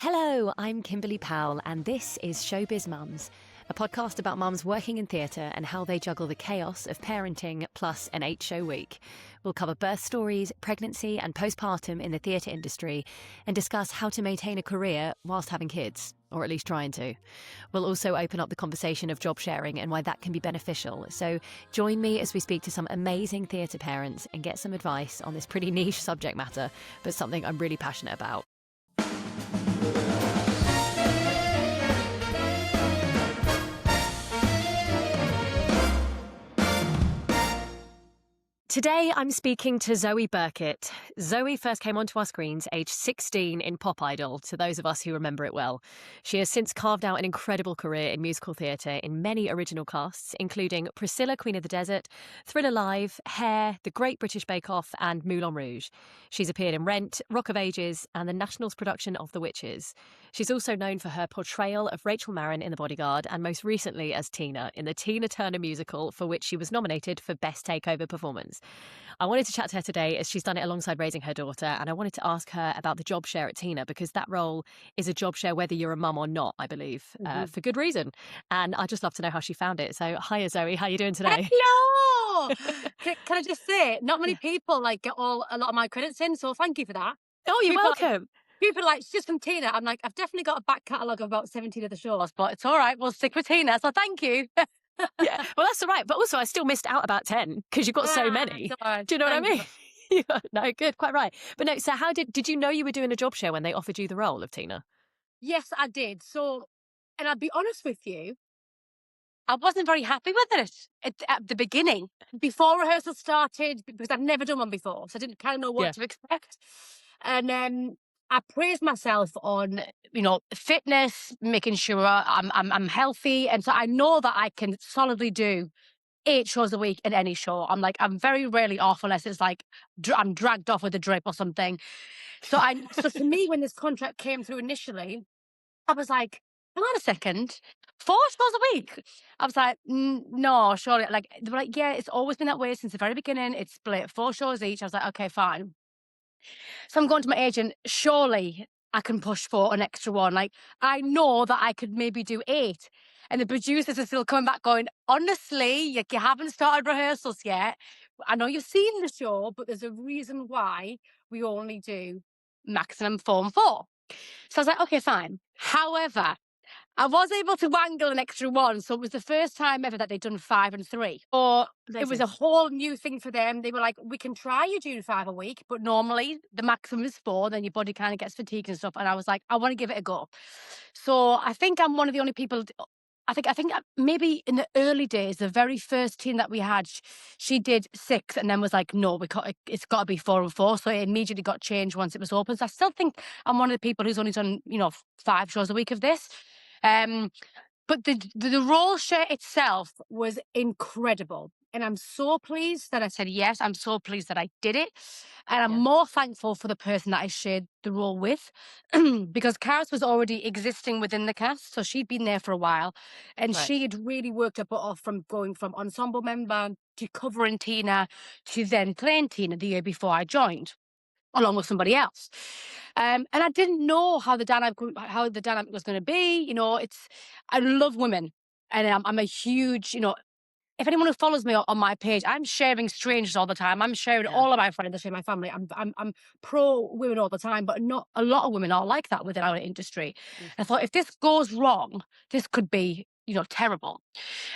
Hello, I'm Kimberly Powell, and this is Showbiz Mums, a podcast about mums working in theatre and how they juggle the chaos of parenting plus an 8-show week. We'll cover birth stories, pregnancy, and postpartum in the theatre industry, and discuss how to maintain a career whilst having kids, or at least trying to. We'll also open up the conversation of job sharing and why that can be beneficial. So join me as we speak to some amazing theatre parents and get some advice on this pretty niche subject matter, but something I'm really passionate about. Today, I'm speaking to Zoe Birkett. Zoe first came onto our screens aged 16 in Pop Idol, to those of us who remember it well. She has since carved out an incredible career in musical theatre in many original casts, including Priscilla, Queen of the Desert, Thriller Live, Hair, The Great British Bake Off, and Moulin Rouge. She's appeared in Rent, Rock of Ages, and the Nationals production of The Witches. She's also known for her portrayal of Rachel Marin in The Bodyguard, and most recently as Tina in the Tina Turner musical, for which she was nominated for Best Takeover Performance. I wanted to chat to her today as she's done it alongside raising her daughter, and I wanted to ask her about the job share at Tina, because that role is a job share whether you're a mum or not, I believe, for good reason. And I'd just love to know how she found it. So hiya, Zoe. How are you doing today? Hello! Can I just say, not many people get a lot of my credits in, so thank you for that. Oh, you're welcome. People are like, it's just from Tina. I'm like, I've definitely got a back catalogue of about 17 of the shows, but it's all right. We'll stick with Tina, so thank you. Yeah, well, that's all right. But also, I still missed out about 10 because you've got so many. Do you know what I mean? No, good, quite right. But no, so how did you know you were doing a job share when they offered you the role of Tina? Yes, I did. So, and I'll be honest with you, I wasn't very happy with it at the beginning. Before rehearsal started, because I've never done one before, so I didn't kind of know what to expect. And I praised myself on, fitness, making sure I'm healthy, and so I know that I can solidly do 8 shows a week in any show. I'm very rarely off unless it's like I'm dragged off with a drip or something. So for me, when this contract came through initially, I was like, hang on a second, 4 shows a week. I was like, no, surely. They were like, yeah, it's always been that way since the very beginning. It's split 4 shows each. I was like, okay, fine. So I'm going to my agent, surely I can push for an extra one. I know that I could maybe do 8. And the producers are still coming back going, honestly, you haven't started rehearsals yet. I know you've seen the show, but there's a reason why we only do maximum 4 and 4. So I was like, okay, fine. However, I was able to wangle an extra 1. So it was the first time ever that they'd done 5 and 3. Or it was a whole new thing for them. They were like, we can try you doing 5 a week, but normally the maximum is 4. Then your body kind of gets fatigued and stuff. And I was like, I want to give it a go. So I think I'm one of the only people. I think maybe in the early days, the very first team that we had, she did 6 and then was like, no, it's got to be 4 and 4. So it immediately got changed once it was open. So I still think I'm one of the people who's only done, 5 shows a week of this. But the role share itself was incredible. And I'm so pleased that I said yes. I'm so pleased that I did it. And I'm more thankful for the person that I shared the role with, because Karis was already existing within the cast. So she'd been there for a while. And she had really worked her butt off from going from ensemble member to covering Tina to then playing Tina the year before I joined, along with somebody else. And I didn't know how the dynamic was going to be. I love women, and I'm a huge, if anyone who follows me on my page, I'm sharing strangers all the time. I'm sharing all of my friends, I share my family. I'm pro women all the time, but not a lot of women are like that within our industry. I thought, if this goes wrong, this could be, terrible.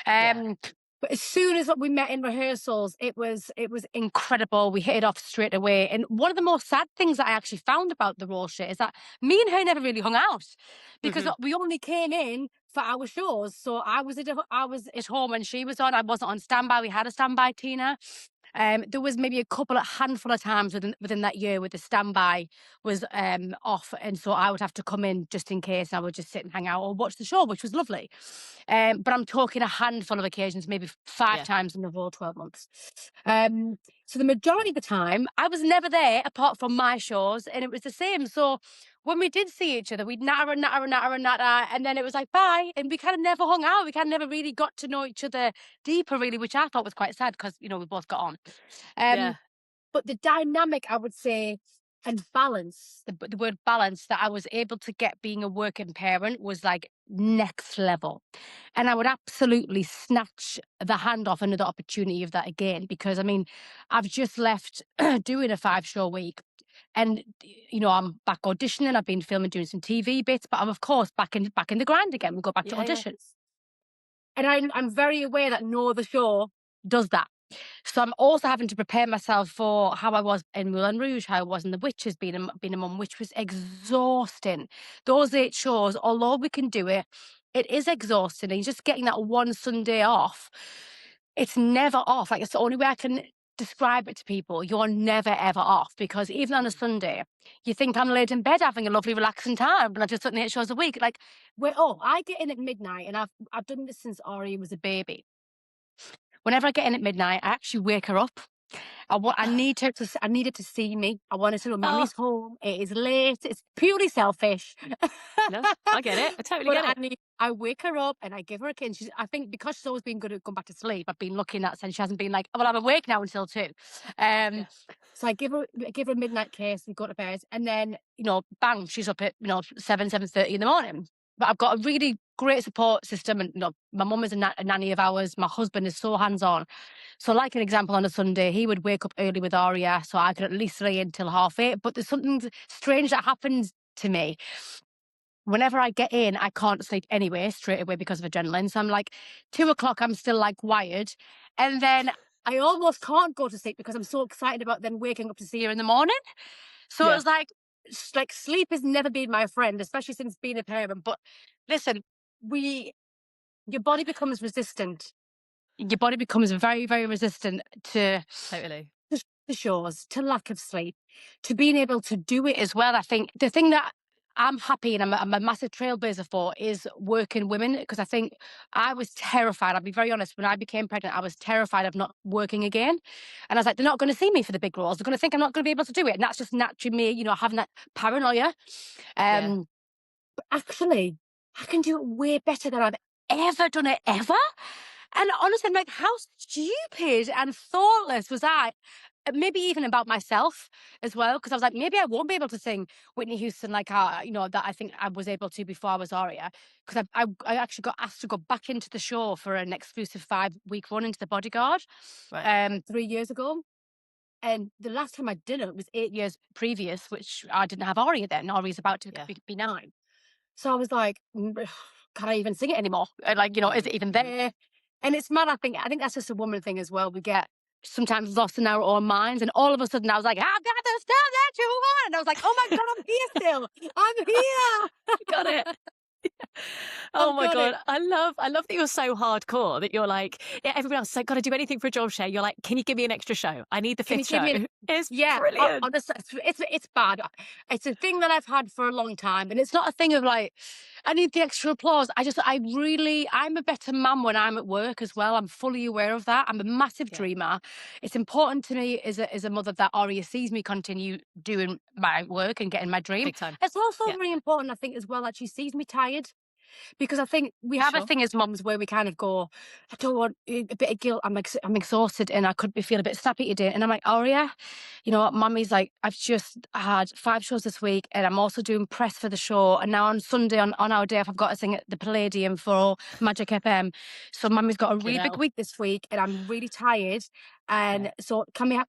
But as soon as we met in rehearsals, it was incredible. We hit it off straight away. And one of the most sad things that I actually found about the role share is that me and her never really hung out, because we only came in for our shows. So I was at home when she was on. I wasn't on standby. We had a standby Tina. There was maybe a handful of times within that year where the standby was off, and so I would have to come in just in case, and I would just sit and hang out or watch the show, which was lovely. But I'm talking a handful of occasions, maybe 5 times in the whole 12 months. So the majority of the time, I was never there apart from my shows, and it was the same. So when we did see each other, we'd natter, and then it was like, bye. And we kind of never hung out. We kind of never really got to know each other deeper, really, which I thought was quite sad because, we both got on. But the dynamic, I would say, And balance, the word balance that I was able to get being a working parent was like next level. And I would absolutely snatch the hand off another opportunity of that again, because I mean, I've just left doing a 5-show week. And I'm back auditioning. I've been filming, doing some TV bits, but I'm of course back in the grind again. We go back to Yeah, yeah. auditions. And I'm very aware that no other show does that. So I'm also having to prepare myself for how I was in Moulin Rouge, how I was in The Witches, being a mum, which was exhausting. Those 8 shows, although we can do it, it is exhausting. And just getting that one Sunday off, it's never off. Like, it's the only way I can describe it to people. You're never ever off, because even on a Sunday, you think I'm laid in bed having a lovely relaxing time, but I've just done 8 shows a week. Like, I get in at midnight, and I've done this since Ari was a baby. Whenever I get in at midnight, I actually wake her up. I need her to. I need her to see me. I want her to know Mummy's home. It is late. It's purely selfish. No, I get it. I totally get it. I wake her up and I give her a kiss. I think because she's always been good at going back to sleep, I've been lucky in that sense. She hasn't been like, oh, well, I'm awake now until 2. So I give her a midnight kiss. We go to bed, and then bang, she's up at 7:30 in the morning. But I've got a really great support system, and my mum is a nanny of ours. My husband is so hands on. So, like an example, on a Sunday, he would wake up early with Aria, so I could at least lay in till 8:30. But there's something strange that happens to me. Whenever I get in, I can't sleep anyway, straight away, because of adrenaline. So I'm like, 2:00, I'm still like wired. And then I almost can't go to sleep because I'm so excited about then waking up to see her in the morning. So Yeah. It's like sleep has never been my friend, especially since being a parent. But listen, your body becomes resistant. Your body becomes very, very resistant to Totally. the shows, to lack of sleep, to being able to do it as well. I think the thing that I'm happy and I'm a massive trailblazer for is working women, because I think I was terrified. I'll be very honest. When I became pregnant, I was terrified of not working again. And I was like, they're not going to see me for the big roles. They're going to think I'm not going to be able to do it. And that's just naturally me, having that paranoia. Yeah. But actually, I can do it way better than I've ever done it ever. And honestly, I'm like, how stupid and thoughtless was I? Maybe even about myself as well, because I was like, maybe I won't be able to sing Whitney Houston like that I think I was able to before I was Aria, because I actually got asked to go back into the show for an exclusive 5-week run into the Bodyguard, Right. 3 years ago. And the last time I did it was 8 years previous, which I didn't have Aria then. Aria's about to be 9. So I was like, can I even sing it anymore? Is it even there? And it's mad. I think that's just a woman thing as well. We get sometimes lost in our own minds, and all of a sudden I was like, I've got the stuff that you want. And I was like, oh my God, I'm here still. I'm here. Got it. Oh I've my got God. it. I love that you're so hardcore that you're like, yeah, everyone else is like, got to do anything for a job share. You're like, can you give me an extra show? I need the Can you 5th give show. me It's Yeah, brilliant. honestly, it's bad. It's a thing that I've had for a long time, and it's not a thing of like, I need the extra applause. I'm a better mum when I'm at work as well. I'm fully aware of that. I'm a massive dreamer. It's important to me as a mother that Aria sees me continue doing my work and getting my dream. Big time. It's also Yeah. very important, I think, as well, that she sees me tired. Because I think we have a Sure. thing as mums where we kind of go, I don't want a bit of guilt. I'm exhausted and I could be feeling a bit snappy today. And I'm like, oh yeah, Mummy's like, I've just had 5 shows this week, and I'm also doing press for the show. And now on Sunday, on our day off, I've got to sing at the Palladium for Magic FM. So Mummy's got a really big week this week, and I'm really tired. And so can we have,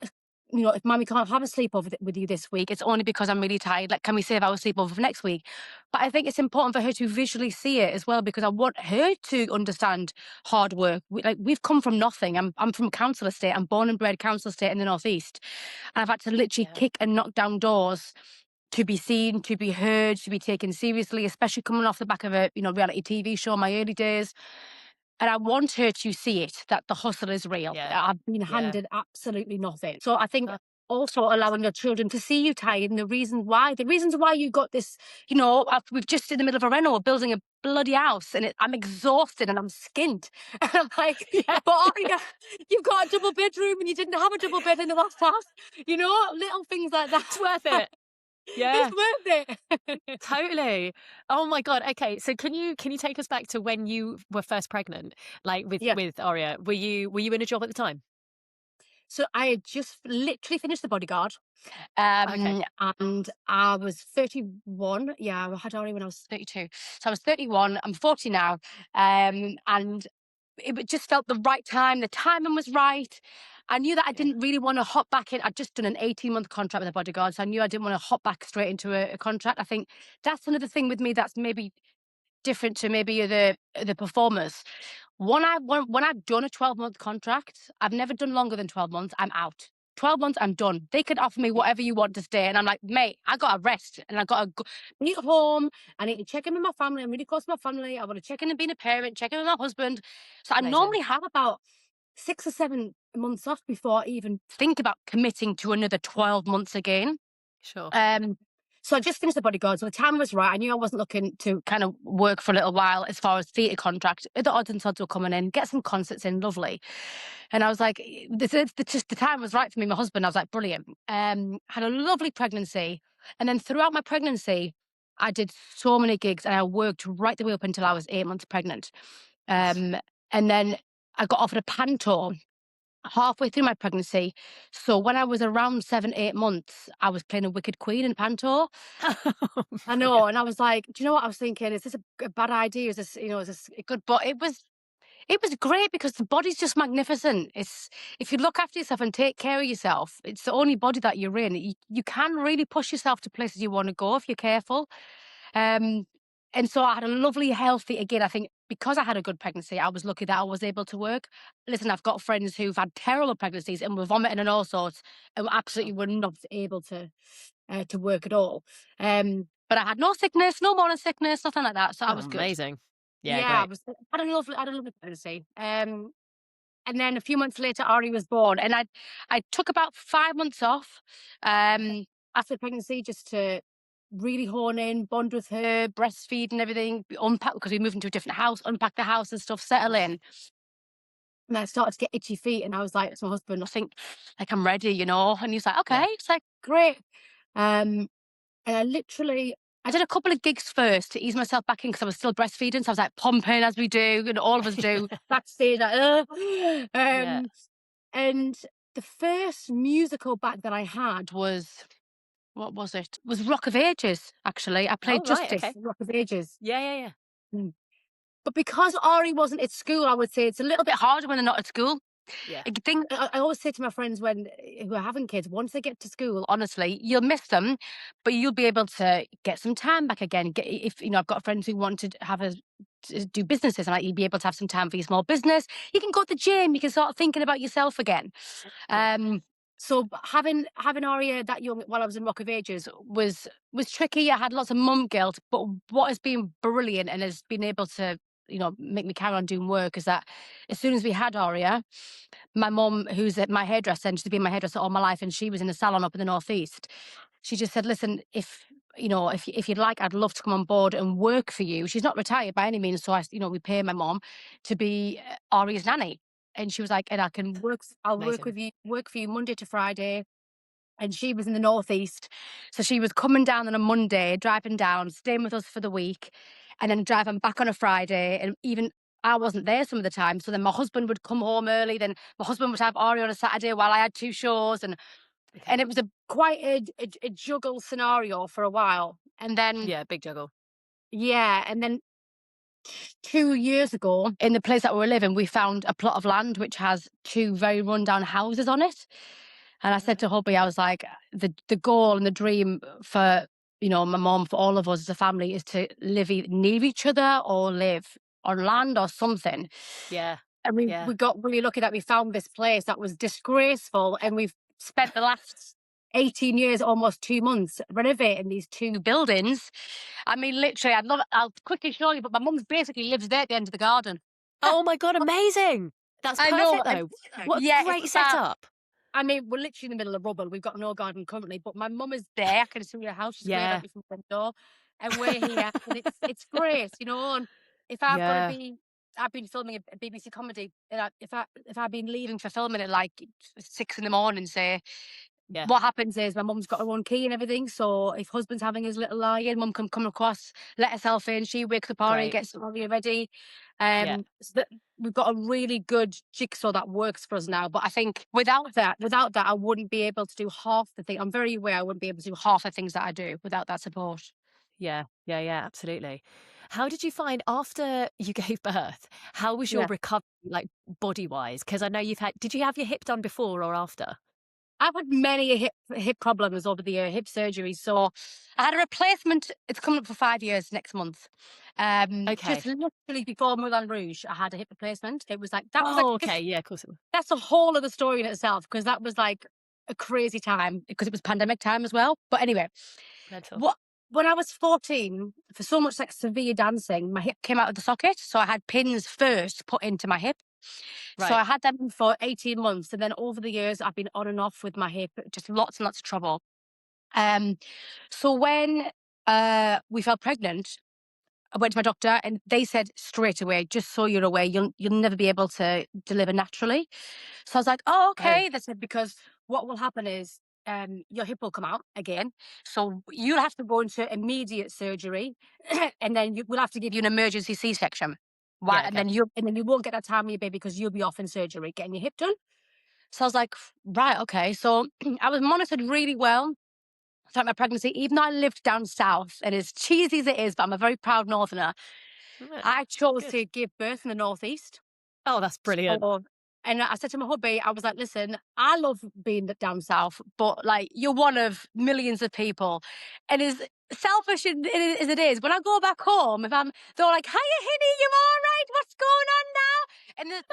if Mummy can't have a sleepover with you this week, it's only because I'm really tired. Like, can we save our sleepover for next week? But I think it's important for her to visually see it as well, because I want her to understand hard work. We've come from nothing. I'm from council estate. I'm born and bred council estate in the northeast, and I've had to literally kick and knock down doors to be seen, to be heard, to be taken seriously, especially coming off the back of a reality TV show in my early days. And I want her to see it, that the hustle is real. I've been handed absolutely nothing. So I think also allowing your children to see you tired, and the reasons why you got this, we've just in the middle of a reno building a bloody house, and I'm exhausted and I'm skint. And I'm like, but Aria, you've got a double bedroom and you didn't have a double bed in the last house. Little things like that. It's worth it. Yeah. It's worth it. Totally. Oh my God. Okay. So can you take us back to when you were first pregnant, like with Aria? Were you in a job at the time? So I had just literally finished The Bodyguard. Okay. And I was 31. Yeah, I had Ari when I was 32. So I was 31. I'm 40 now. And just felt the right time. The timing was right. I knew that I Yeah. didn't really want to hop back in. I'd just done an 18-month contract with The Bodyguard. So I knew I didn't want to hop back straight into a contract. I think that's another thing with me that's maybe different to maybe the performers. When I've done a 12-month contract, I've never done longer than 12 months. I'm out. 12 months, I'm done. They could offer me Yeah. whatever you want to stay, and I'm like, mate, I got to rest, and I got to be at home. I need to check in with my family. I'm really close to my family. I want to check in and being a parent, check in with my husband. So I Amazing. normally have about 6 or 7 months off before I even think about committing to another 12 months again. Sure. So I just finished The Bodyguard. So the time was right. I knew I wasn't looking to kind of work for a little while as far as theatre contract. The odds and sods were coming in, get some concerts in, lovely. And I was like, just the time was right for me. My husband, I was like, brilliant. Had a lovely pregnancy. And then throughout my pregnancy, I did so many gigs and I worked right the way up until I was 8 months pregnant. And then I got offered a panto halfway through my pregnancy. So when I was around 7, 8 months, I was playing a Wicked Queen in panto. I know, and I was like, do you know what I was thinking? Is this a bad idea? Is this, is this a good? But it was great because the body's just magnificent. It's if you look after yourself and take care of yourself, it's the only body that you're in. You can really push yourself to places you want to go if you're careful. Um, and so I had a lovely, healthy, again, I think because I had a good pregnancy, I was lucky that I was able to work. Listen, I've got friends who've had terrible pregnancies and were vomiting and all sorts and absolutely were not able to work at all. But I had no sickness, no morning sickness, nothing like that. So I Oh, was good. amazing. Yeah, Yeah, great. I had a lovely pregnancy. And then a few months later, Ari was born, and I took about 5 months off after pregnancy just to really hone in, bond with her, breastfeed and everything, unpack because we moved into a different house, unpack the house and stuff, settle in. And I started to get itchy feet, and I was like to my husband, I think like I'm ready, And he's like, okay. Yeah. It's like great. Um, and I did a couple of gigs first to ease myself back in because I was still breastfeeding. So I was like pumping as we do, and all of us do backstage. Like, Yeah. and the first musical back that I had was, what was it? Was Rock of Ages, actually. I Oh, played right. Justice, Okay. in Rock of Ages. Yeah, yeah, yeah. Mm. But because Ari wasn't at school, I would say it's a little bit harder when they're not at school. Yeah. I always say to my friends who are having kids, once they get to school, honestly, you'll miss them, but you'll be able to get some time back again. If I've got friends who want to do businesses, and like, you'll be able to have some time for your small business. You can go to the gym. You can start thinking about yourself again. Yeah. So having Aria that young while I was in Rock of Ages was tricky. I had lots of mum guilt, but what has been brilliant and has been able to make me carry on doing work is that as soon as we had Aria, my mum, who's at my hairdresser, and she's been my hairdresser all my life, and she was in a salon up in the northeast. She just said, "Listen, if you'd like, I'd love to come on board and work for you." She's not retired by any means, so we pay my mom to be Ari's nanny. And she was like, "And I can work. I'll Amazing. work for you Monday to Friday." And she was in the northeast, so she was coming down on a Monday, driving down, staying with us for the week, and then driving back on a Friday. And even I wasn't there some of the time, so then my husband would come home early. Then my husband would have Ari on a Saturday while I had 2 shows, and Okay. it was quite a juggle scenario for a while. And then Yeah, big juggle. yeah, and then 2 years ago, in the place that we were living, we found a plot of land which has two very rundown houses on it. And I said to hubby, I was like, the goal and the dream for my mom, for all of us as a family, is to live near each other or live on land or something. Yeah. And we Yeah. we got really lucky that we found this place that was disgraceful, and we've spent the last 18 years, almost 2 months, renovating these two buildings. I mean, literally, I'll quickly show you, but my mum's basically lives there at the end of the garden. Oh my God, amazing. That's I know. perfect though. What a Yeah, it's great fab. setup. I mean, we're literally in the middle of rubble. We've got no garden currently, but my mum is there. I can see her house. She's waving Yeah. at me from the front door, and we're here, and it's great, And if I've got to Yeah. be, I've been filming a BBC comedy, and if I've been leaving for filming at like 6 in the morning, say, Yeah. what happens is my mum's got her own key and everything. So if husband's having his little lie in, mum can come across, let herself in. She wakes up Ari, Great. gets Ari ready. Yeah. So that we've got a really good jigsaw that works for us now. But I think without that, I wouldn't be able to do half the thing. I'm very aware I wouldn't be able to do half the things that I do without that support. Yeah. Yeah. Yeah. Absolutely. How did you find after you gave birth? How was your Yeah. recovery, like body wise? Because I know you've had. Did you have your hip done before or after? I've had many hip problems over the year, hip surgeries. So I had a replacement. It's coming up for 5 years next month. Just Okay. literally before Moulin Rouge, I had a hip replacement. It was like that was like Oh, this. okay. Yeah. Of course it was. That's a whole other story in itself because that was like a crazy time because it was pandemic time as well. But anyway, Mental. what when I was 14, for so much like severe dancing, my hip came out of the socket. So I had pins first put into my hip. So Right. I had them for 18 months. And then over the years, I've been on and off with my hip, just lots and lots of trouble. Um, so when we fell pregnant, I went to my doctor and they said straight away, just so you're aware, you'll never be able to deliver naturally. So I was like, oh, Oh, okay. They said, because what will happen is your hip will come out again. So you'll have to go into immediate surgery and then we'll have to give you an emergency C-section. Why? yeah. And Okay. then you won't get that time with your baby because you'll be off in surgery getting your hip done. So I was like, right, okay. So I was monitored really well throughout my pregnancy, even though I lived down south. And as cheesy as it is, but I'm a very proud northerner, Yeah, I chose good. to give birth in the northeast. Oh, that's brilliant. So, and I said to my hubby, I was like, listen, I love being down south, but like you're one of millions of people. And as selfish as it is, when I go back home, if they're like, hiya, Hinny, you all right? What's going on now? And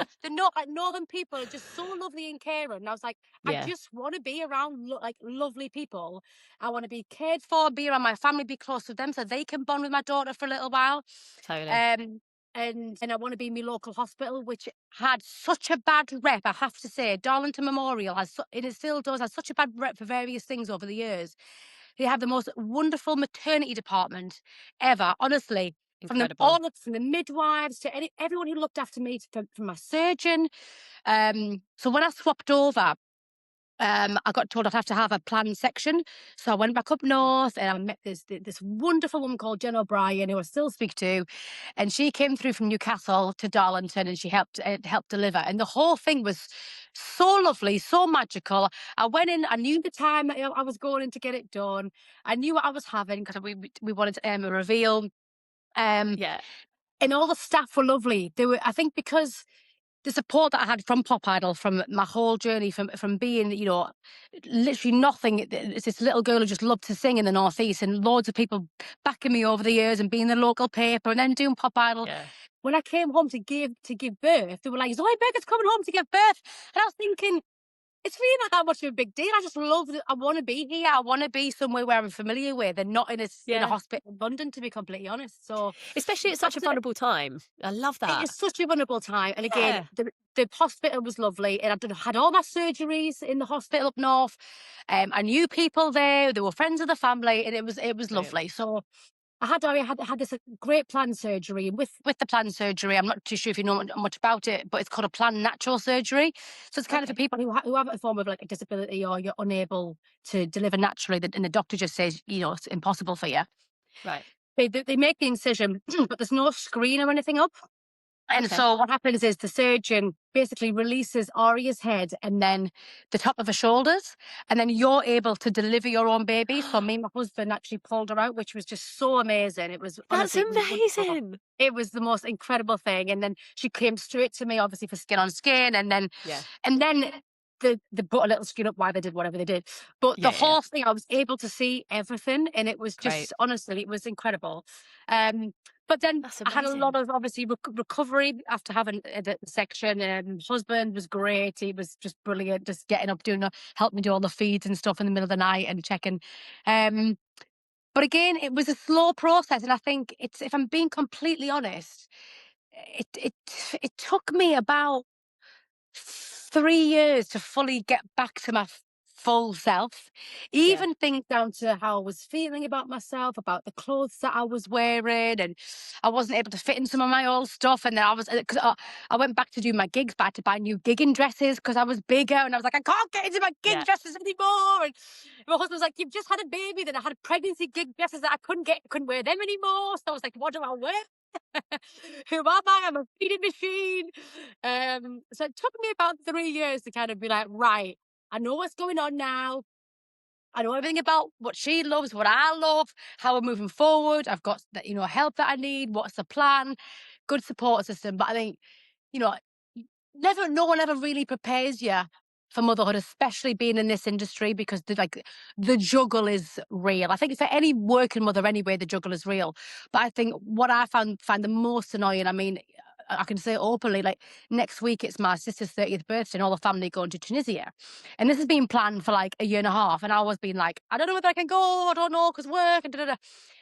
like northern people are just so lovely and caring. And I was like, I Yeah. just want to be around like lovely people. I want to be cared for, be around my family, be close to them so they can bond with my daughter for a little while. Totally. Um, and I want to be in my local hospital, which had such a bad rep. I have to say, Darlington Memorial it still does, has such a bad rep for various things over the years. They have the most wonderful maternity department ever, honestly. Incredible. From the midwives to everyone who looked after me, from my surgeon. So when I swapped over, I got told I'd have to have a planned section. So I went back up north and I met this wonderful woman called Jen O'Brien, who I still speak to. And she came through from Newcastle to Darlington and she helped deliver. And the whole thing was so lovely, so magical. I went in, I knew the time that I was going in to get it done. I knew what I was having because we wanted a reveal. Um, Yeah. and all the staff were lovely. I think because the support that I had from Pop Idol, from my whole journey, from being, literally nothing. It's this little girl who just loved to sing in the Northeast, and loads of people backing me over the years, and being the local paper, and then doing Pop Idol. Yeah. When I came home to give birth, they were like, "Zoe Birkett's coming home to give birth," and I was thinking, it's really not that much of a big deal. I just love that. I want to be here. I want to be somewhere where I'm familiar with, and not in a Yeah. hospital in London, to be completely honest. So Especially at such a after vulnerable time. I love it that. is such a vulnerable time. And again, Yeah. the hospital was lovely. And had all my surgeries in the hospital up north. I knew people there. They were friends of the family, and it was Brilliant. lovely. So I had this great planned surgery. With the planned surgery, I'm not too sure if you know much about it, but it's called a planned natural surgery. So it's kind of for Okay. people who have a form of like a disability, or you're unable to deliver naturally, and the doctor just says, it's impossible for you. Right. They make the incision, but there's no screen or anything up. And Okay. so what happens is the surgeon basically releases Aria's head and then the top of her shoulders, and then you're able to deliver your own baby. So me and my husband actually pulled her out, which was just so amazing. It was That's honestly, it was wonderful. amazing. It was the most incredible thing. And then she came straight to me, obviously for skin on skin, Yeah. and then they put a little skin up while they did whatever they did. But the Yeah. Yeah. Yeah. whole thing, I was able to see everything, and it was Great. just honestly, it was incredible. But then That's I had a lot amazing. of obviously recovery after having the section. Husband was great; he was just brilliant, just getting up, helped me do all the feeds and stuff in the middle of the night and checking. Um, but again, it was a slow process, and I think if I'm being completely honest, it it it took me about 3 years to fully get back to my full self. Yeah. Even things down to how I was feeling about myself, about the clothes that I was wearing, and I wasn't able to fit in some of my old stuff. And then because I went back to do my gigs, but I had to buy new gigging dresses because I was bigger, and I was like, I can't get into my gig Yeah. dresses anymore. And my husband was like, "You've just had a baby." Then I had pregnancy gig dresses that I couldn't wear them anymore. So I was like, "What do I wear?" Who am I? I'm a feeding machine. So it took me about 3 years to kind of be like, right, I know what's going on now. I know everything about what she loves, what I love, how we're moving forward. I've got that, help that I need. What's the plan? Good support system. But I think, you know, no one ever really prepares you for motherhood, especially being in this industry, because the juggle is real. I think for any working mother anyway, the juggle is real. But I think what I find the most annoying, I mean, I can say it openly, like next week it's my sister's 30th birthday and all the family going to Tunisia. And this has been planned for like a year and a half. And I was being like, I don't know whether I can go, I don't know, because work and da.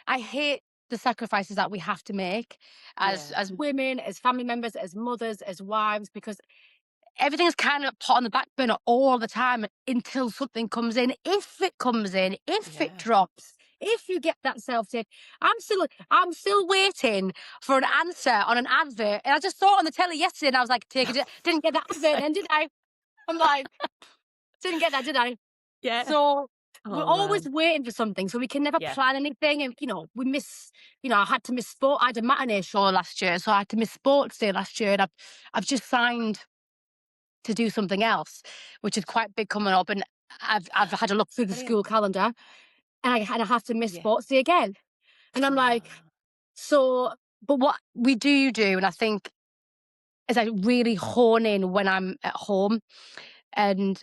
I hate the sacrifices that we have to make as women, as family members, as mothers, as wives, because everything's kind of put on the back burner all the time until something comes in. If it comes in, if it drops, if you get that self-tape, I'm still waiting for an answer on an advert. And I just saw it on the telly yesterday and I was like, didn't get that advert then, did I? I'm like, didn't get that, did I? Yeah. So we're always waiting for something, so we can never plan anything. And, we miss, I had to miss sport. I had a matinee show last year, so I had to miss sports day last year. And I've just signed to do something else, which is quite big coming up. And I've had a look through the school calendar and I have to miss sports day again. And I'm like, but what we do, and I think is I really hone in when I'm at home. And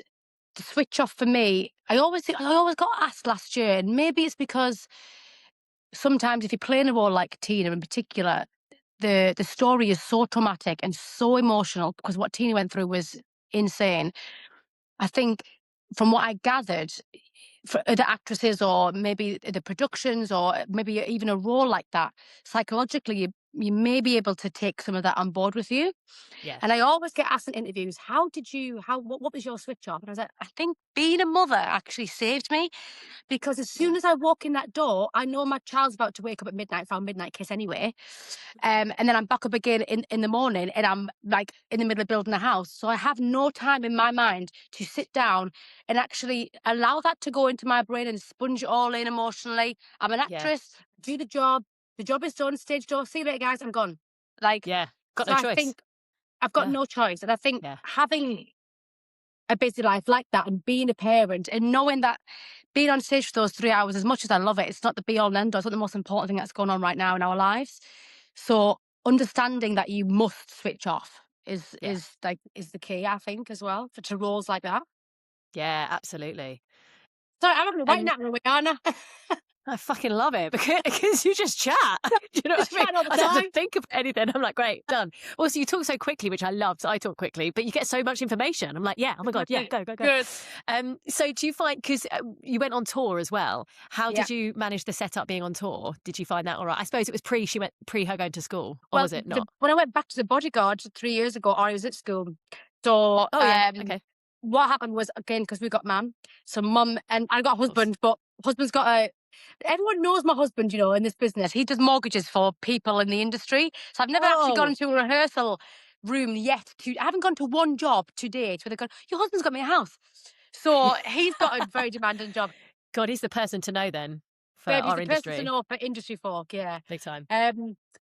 the switch off for me, I always got asked last year, and maybe it's because sometimes if you're playing a role like Tina in particular, the story is so traumatic and so emotional because what Tina went through was insane. I think from what I gathered, for other actresses or maybe the productions or maybe even a role like that, psychologically, you may be able to take some of that on board with you. Yes. And I always get asked in interviews, what was your switch off? And I was like, I think being a mother actually saved me, because as soon as I walk in that door, I know my child's about to wake up at midnight for our midnight kiss anyway. And then I'm back up again in the morning and I'm like in the middle of building a house. So I have no time in my mind to sit down and actually allow that to go into my brain and sponge it all in emotionally. I'm an actress, do the job is done, stage door, see you later guys, I'm gone. Got no choice. I think I've got no choice. And I think having a busy life like that and being a parent and knowing that being on stage for those 3 hours, as much as I love it, it's not the be all and end all. It's not the most important thing that's going on right now in our lives. So understanding that you must switch off is the key, I think, as well, to roles like that. Yeah, absolutely. Sorry, I'm having a right now, Rihanna. I fucking love it because you just chat. You know what I mean? I don't have to think of anything. I'm like, great, done. Also, you talk so quickly, which I love. So I talk quickly, but you get so much information. I'm like, oh my God, go. Good. So do you find, because you went on tour as well, how did you manage the setup being on tour? Did you find that all right? I suppose it was pre her going to school, or was it not? When I went back to the Bodyguard 3 years ago, I was at school. So, okay. What happened was, again, because we got mum, so mum, and I got a husband, but husband's got everyone knows my husband, in this business. He does mortgages for people in the industry. So I've never actually gone into a rehearsal room yet. I haven't gone to one job to date where they've gone, your husband's got me a house. So he's got a very demanding job. God, he's the person to know then for our industry. He's the person to know for industry folk, yeah. Big time.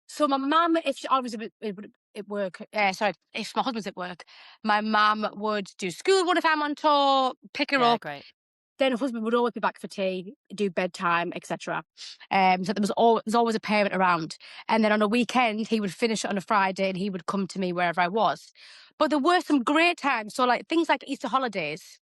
So my mum, if I was at work, if my husband's at work, my mum would do school run if I'm on tour, pick her up. Great. Then her husband would always be back for tea, do bedtime, etc. So there's always a parent around. And then on a weekend, he would finish it on a Friday and he would come to me wherever I was. But there were some great times. So like things like Easter holidays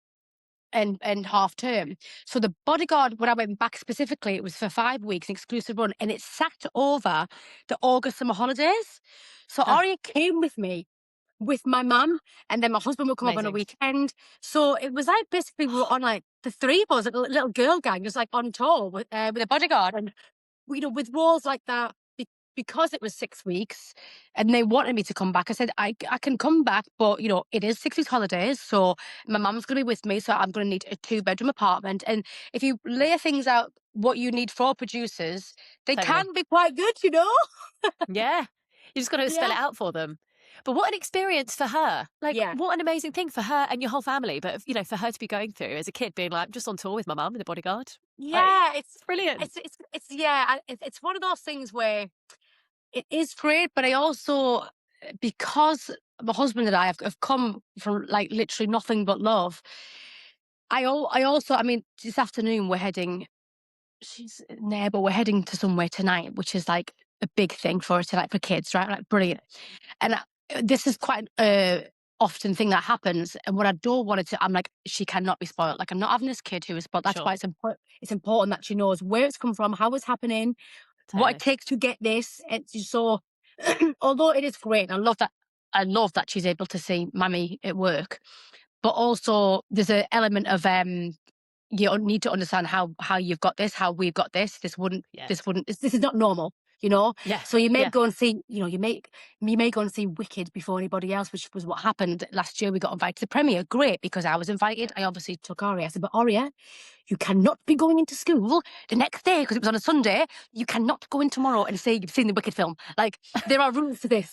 and half term. So the Bodyguard, when I went back specifically, it was for 5 weeks, an exclusive run, and it sat over the August summer holidays. So Aria came with me with my mum, and then my husband would come up on a weekend. So it was like basically we were on like the three of us, a little girl gang, just like on tour with a Bodyguard. And with roles like that, because it was 6 weeks and they wanted me to come back, I said I can come back, but it is 6 weeks holidays, so my mum's gonna be with me, so I'm gonna need a 2-bedroom apartment. And if you lay things out what you need for producers, they can be quite good, Yeah. You just got to spell it out for them. But what an experience for her. What an amazing thing for her and your whole family. But, for her to be going through as a kid, being like, I'm just on tour with my mum and the Bodyguard. Yeah, it's brilliant. It's one of those things where it is great, but I also, because my husband and I have come from like literally nothing but love. I also, I mean, this afternoon we're heading. She's there, but we're heading to somewhere tonight, which is like a big thing for us tonight for kids, right? Like brilliant. And this is quite often thing that happens. And what I don't want it to, I'm like, she cannot be spoiled. Like I'm not having this kid who is spoiled. That's Sure. why it's important that she knows where it's come from, how it's happening, what it takes to get this. It's just so, although it is great, and I love that she's able to see Mummy at work, but also there's an element of you need to understand how you've got this, how we've got this. This is not normal, you know. Yeah. So you may go and see, you may go and see Wicked before anybody else, which was what happened last year. We got invited to the premiere. Great, because I was invited. I obviously took Aria. I said, but Aria, you cannot be going into school the next day because it was on a Sunday. You cannot go in tomorrow and say you've seen the Wicked film. Like there are rules to this.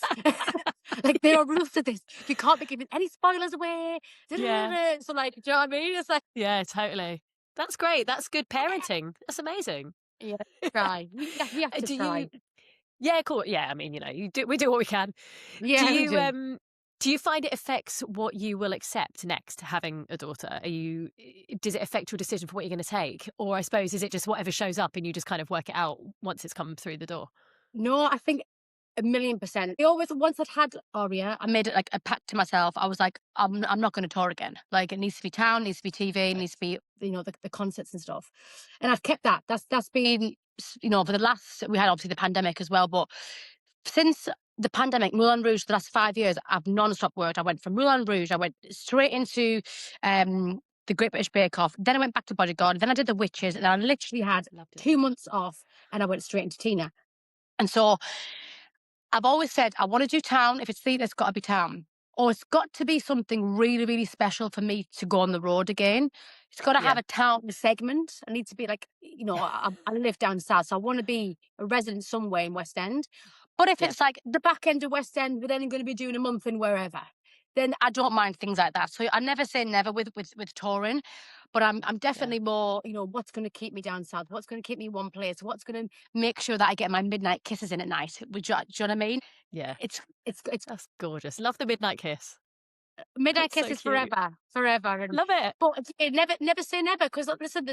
Like there are rules to this. You can't be giving any spoilers away. Yeah. So like, do you know what I mean? It's like, yeah, totally. That's great. That's good parenting. That's amazing. yeah, try. We have to try. Yeah, cool. Yeah, I mean, we do what we can. Yeah, do you find it affects what you will accept next, having a daughter? Does it affect your decision for what you're going to take? Or I suppose, is it just whatever shows up and you just kind of work it out once it's come through the door? No, I think 1,000,000%. Once I'd had Aria, I made it like a pact to myself. I was like, I'm not going to tour again. Like it needs to be town, needs to be TV, it needs to be, the concerts and stuff. And I've kept that. That's been, for the last, we had obviously the pandemic as well, but since the pandemic, Moulin Rouge, the last 5 years, I've non-stop worked. I went from Moulin Rouge, I went straight into the Great British Bake Off. Then I went back to Bodyguard. Then I did the Witches, and I literally had 2 months off, and I went straight into Tina. And so I've always said, I want to do town. If it's theatre, it's got to be town. Or it's got to be something really, really special for me to go on the road again. It's got to have a town segment. I need to be like, I live down south, so I want to be a resident somewhere in West End. But if it's like the back end of West End, we're then going to be doing a month in wherever, then I don't mind things like that. So I never say never with touring, but I'm definitely more, what's going to keep me down south? What's going to keep me one place? What's going to make sure that I get my midnight kisses in at night? Do you know what I mean? Yeah. It's That's gorgeous. Love the midnight kiss. Midnight kisses forever. Love it. But never say never, because listen,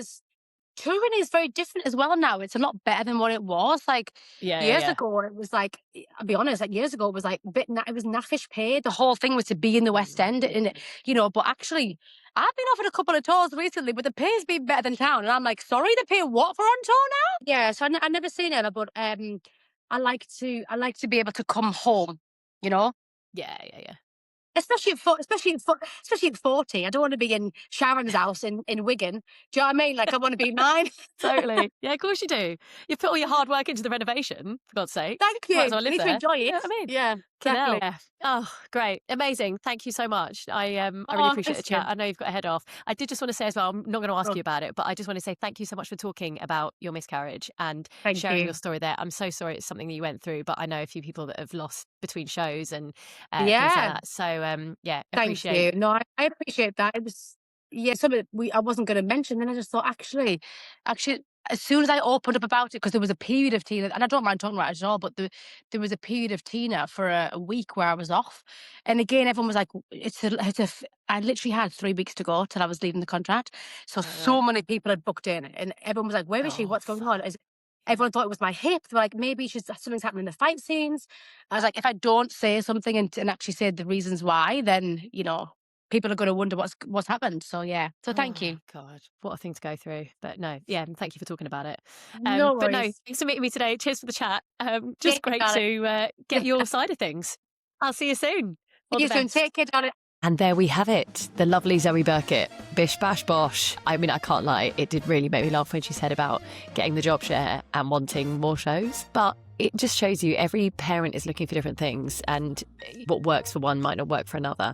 touring is very different as well now. It's a lot better than what it was. Like years ago, it was like, I'll be honest, like years ago, it was like it was naffish paid. The whole thing was to be in the West End, and but actually, I've been offered a couple of tours recently, but the pay's been better than town. And I'm like, sorry, they pay what for on tour now? Yeah, so I never say never, but I like to be able to come home, Yeah. Especially at 40. I don't want to be in Sharon's house in Wigan. Do you know what I mean? Like, I want to be mine. Totally. Yeah, of course you do. You put all your hard work into the renovation, for God's sake. Thank you. Might as well live need there. to enjoy it. You know what I mean? Yeah, exactly. Yeah. Oh, great. Amazing. Thank you so much. I really appreciate the chat. I know you've got to head off. I did just want to say as well, I'm not going to ask you about it, but I just want to say thank you so much for talking about your miscarriage and sharing your story there. I'm so sorry it's something that you went through, but I know a few people that have lost between shows and things like that. So, appreciate. Thank you. No, I appreciate that. It was, something I wasn't going to mention. Then I just thought, actually, as soon as I opened up about it, because there was a period of Tina, and I don't mind talking about it at all, but there was a period of Tina for a week where I was off. And again, everyone was like, I literally had 3 weeks to go till I was leaving the contract. So many people had booked in, and everyone was like, where is she? What's going on? Everyone thought it was my hip. They were like, maybe something's happening in the fight scenes. I was like, if I don't say something and actually say the reasons why, then, people are going to wonder what's happened. So, yeah. So thank you. God, what a thing to go through. But no, thank you for talking about it. No worries. But no, thanks for meeting me today. Cheers for the chat. Just great to get your side of things. I'll see you soon. See you soon. Take care, darling. And there we have it, the lovely Zoe Birkett. Bish, bash, bosh. I mean, I can't lie, it did really make me laugh when she said about getting the job share and wanting more shows. But it just shows you every parent is looking for different things, and what works for one might not work for another.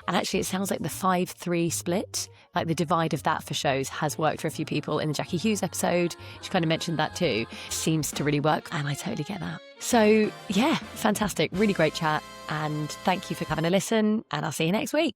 And actually, it sounds like the 5-3 split, like the divide of that for shows, has worked for a few people. In the Jackie Hughes episode, she kind of mentioned that too. Seems to really work, and I totally get that. So, yeah, fantastic. Really great chat. And thank you for having a listen, and I'll see you next week.